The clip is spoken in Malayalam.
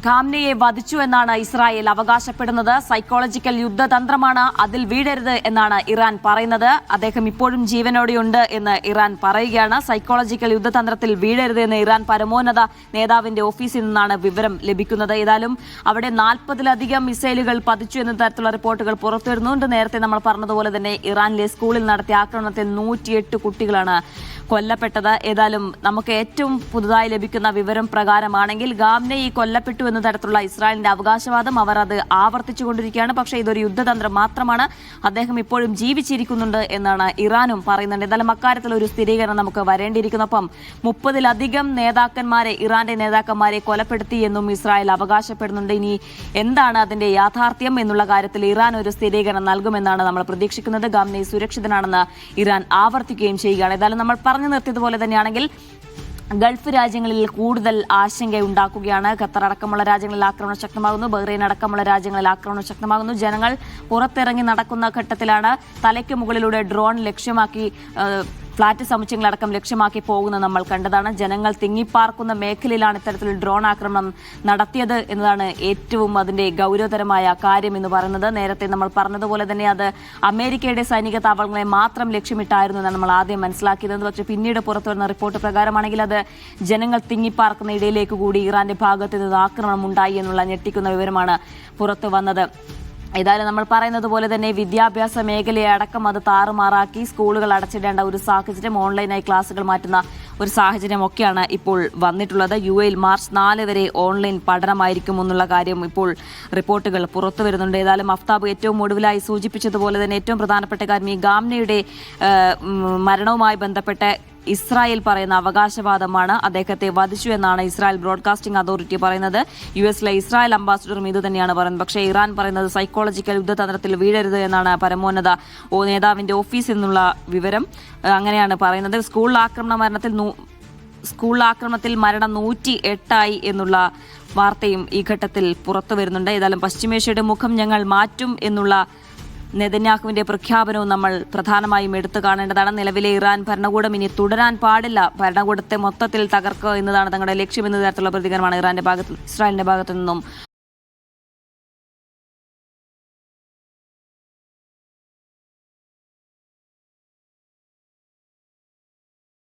ഖാംനെയെ വധിച്ചു എന്നാണ് ഇസ്രായേൽ അവകാശപ്പെടുന്നത്. സൈക്കോളജിക്കൽ യുദ്ധതന്ത്രമാണ്, അതിൽ വീഴരുത് എന്നാണ് ഇറാൻ പറയുന്നത്. അദ്ദേഹം ഇപ്പോഴും ജീവനോടെയുണ്ട് എന്ന് ഇറാൻ പറയുകയാണ്. സൈക്കോളജിക്കൽ യുദ്ധതന്ത്രത്തിൽ വീഴരുത് എന്ന് ഇറാൻ പരമോന്നത നേതാവിന്റെ ഓഫീസിൽ നിന്നാണ് വിവരം ലഭിക്കുന്നത്. ഏതായാലും അവിടെ 40-ലധികം മിസൈലുകൾ പതിച്ചു എന്ന തരത്തിലുള്ള റിപ്പോർട്ടുകൾ പുറത്തുവരുന്നുണ്ട്. നേരത്തെ നമ്മൾ പറഞ്ഞതുപോലെ തന്നെ ഇറാനിലെ സ്കൂളിൽ നടത്തിയ ആക്രമണത്തിൽ 108 കുട്ടികളാണ് കൊല്ലപ്പെട്ടത്. ഏതായാലും നമുക്ക് ഏറ്റവും പുതുതായി ലഭിക്കുന്ന വിവരം പ്രകാരമാണെങ്കിൽ ഖാംനെയി കൊല്ലപ്പെട്ടു എന്ന തരത്തിലുള്ള ഇസ്രായേലിന്റെ അവകാശവാദം അവർ അത് ആവർത്തിച്ചുകൊണ്ടിരിക്കുകയാണ്. പക്ഷേ ഇതൊരു യുദ്ധതന്ത്രം മാത്രമാണ്, അദ്ദേഹം ഇപ്പോഴും ജീവിച്ചിരിക്കുന്നുണ്ട് എന്നാണ് ഇറാനും പറയുന്നുണ്ട്. എന്തായാലും അക്കാര്യത്തിൽ ഒരു സ്ഥിരീകരണം നമുക്ക് വരേണ്ടിയിരിക്കുന്നപ്പം 30-ലധികം ഇറാന്റെ നേതാക്കന്മാരെ കൊലപ്പെടുത്തി എന്നും ഇസ്രായേൽ അവകാശപ്പെടുന്നുണ്ട്. ഇനി എന്താണ് അതിന്റെ യാഥാർത്ഥ്യം എന്നുള്ള കാര്യത്തിൽ ഇറാൻ ഒരു സ്ഥിരീകരണം നൽകുമെന്നാണ് നമ്മൾ പ്രതീക്ഷിക്കുന്നത്. ഖാംനെയി സുരക്ഷിതനാണെന്ന് ഇറാൻ ആവർത്തിക്കുകയും ചെയ്യുകയാണ്. ഏതായാലും നമ്മൾ പറഞ്ഞു നിർത്തിയതുപോലെ തന്നെയാണെങ്കിൽ ഗൾഫ് രാജ്യങ്ങളിൽ കൂടുതൽ ആശങ്കയുണ്ടാക്കുകയാണ്. ഖത്തർ അടക്കമുള്ള രാജ്യങ്ങളിൽ ആക്രമണം ശക്തമാകുന്നു. ബഹ്റൈൻ അടക്കമുള്ള രാജ്യങ്ങളിൽ ആക്രമണം ശക്തമാകുന്നു. ജനങ്ങൾ പുറത്തിറങ്ങി നടക്കുന്ന ഘട്ടത്തിലാണ് തലയ്ക്ക് മുകളിലൂടെ ഡ്രോൺ ലക്ഷ്യമാക്കി ഫ്ളാറ്റ് സമുച്ചയങ്ങളടക്കം ലക്ഷ്യമാക്കി പോകുന്നത് നമ്മൾ കണ്ടതാണ്. ജനങ്ങൾ തിങ്ങിപ്പാർക്കുന്ന മേഖലയിലാണ് ഇത്തരത്തിൽ ഡ്രോൺ ആക്രമണം നടത്തിയത് എന്നതാണ് ഏറ്റവും അതിന്റെ ഗൗരവതരമായ കാര്യം എന്ന് പറയുന്നത്. നേരത്തെ നമ്മൾ പറഞ്ഞതുപോലെ തന്നെ അത് അമേരിക്കയുടെ സൈനിക താവളങ്ങളെ മാത്രം ലക്ഷ്യമിട്ടായിരുന്നു എന്നാണ് നമ്മൾ ആദ്യം മനസ്സിലാക്കിയത്. പക്ഷേ പിന്നീട് പുറത്തുവരുന്ന റിപ്പോർട്ട് പ്രകാരമാണെങ്കിൽ അത് ജനങ്ങൾ തിങ്ങിപ്പാർക്കുന്ന ഇടയിലേക്ക് കൂടി ഇറാന്റെ ഭാഗത്ത് നിന്ന് ആക്രമണം ഉണ്ടായി എന്നുള്ള ഞെട്ടിക്കുന്ന വിവരമാണ് പുറത്തു വന്നത്. ഏതായാലും നമ്മൾ പറയുന്നത് പോലെ തന്നെ വിദ്യാഭ്യാസ മേഖലയെ അടക്കം അത് താറുമാറാക്കി സ്കൂളുകൾ അടച്ചിടേണ്ട ഒരു സാഹചര്യം, ഓൺലൈനായി ക്ലാസുകൾ മാറ്റുന്ന ഒരു സാഹചര്യമൊക്കെയാണ് ഇപ്പോൾ വന്നിട്ടുള്ളത്. യുഎയിൽ മാർച്ച് 4 വരെ ഓൺലൈൻ പഠനമായിരിക്കും എന്നുള്ള കാര്യം ഇപ്പോൾ റിപ്പോർട്ടുകൾ പുറത്തു വരുന്നുണ്ട്. ഏതായാലും അഫ്താബ് ഏറ്റവും ഒടുവിലായി സൂചിപ്പിച്ചതുപോലെ തന്നെ ഏറ്റവും പ്രധാനപ്പെട്ട കാര്യം ഈ ഖാംനെയുടെ മരണവുമായി ബന്ധപ്പെട്ട് ഇസ്രായേൽ പറയുന്ന അവകാശവാദമാണ്. അദ്ദേഹത്തെ വധിച്ചു എന്നാണ് ഇസ്രായേൽ ബ്രോഡ്കാസ്റ്റിംഗ് അതോറിറ്റി പറയുന്നത്. യുഎസിലെ ഇസ്രായേൽ അംബാസിഡറും ഇത് തന്നെയാണ് പറയുന്നത്. പക്ഷേ ഇറാൻ പറയുന്നത് സൈക്കോളജിക്കൽ യുദ്ധതന്ത്രത്തിൽ വീഴരുത് എന്നാണ് പരമോന്നത നേതാവിന്റെ ഓഫീസിൽ നിന്നുള്ള വിവരം. അങ്ങനെയാണ് പറയുന്നത്. സ്കൂൾ ആക്രമണത്തിൽ മരണം 108 എന്നുള്ള വാർത്തയും ഈ ഘട്ടത്തിൽ പുറത്തു വരുന്നുണ്ട്. ഏതായാലും പശ്ചിമേഷ്യയുടെ മുഖം ഞങ്ങൾ മാറ്റും എന്നുള്ള നെതന്യാഹുവിന്റെ പ്രഖ്യാപനവും നമ്മൾ പ്രധാനമായും എടുത്തു കാണേണ്ടതാണ്. നിലവിലെ ഇറാൻ ഭരണകൂടം ഇനി തുടരാൻ പാടില്ല, ഭരണകൂടത്തെ മൊത്തത്തിൽ തകർക്കുക എന്നതാണ് തങ്ങളുടെ ലക്ഷ്യം എന്ന തരത്തിലുള്ള പ്രതികരണമാണ് ഇസ്രായേലിന്റെ ഭാഗത്തു നിന്നും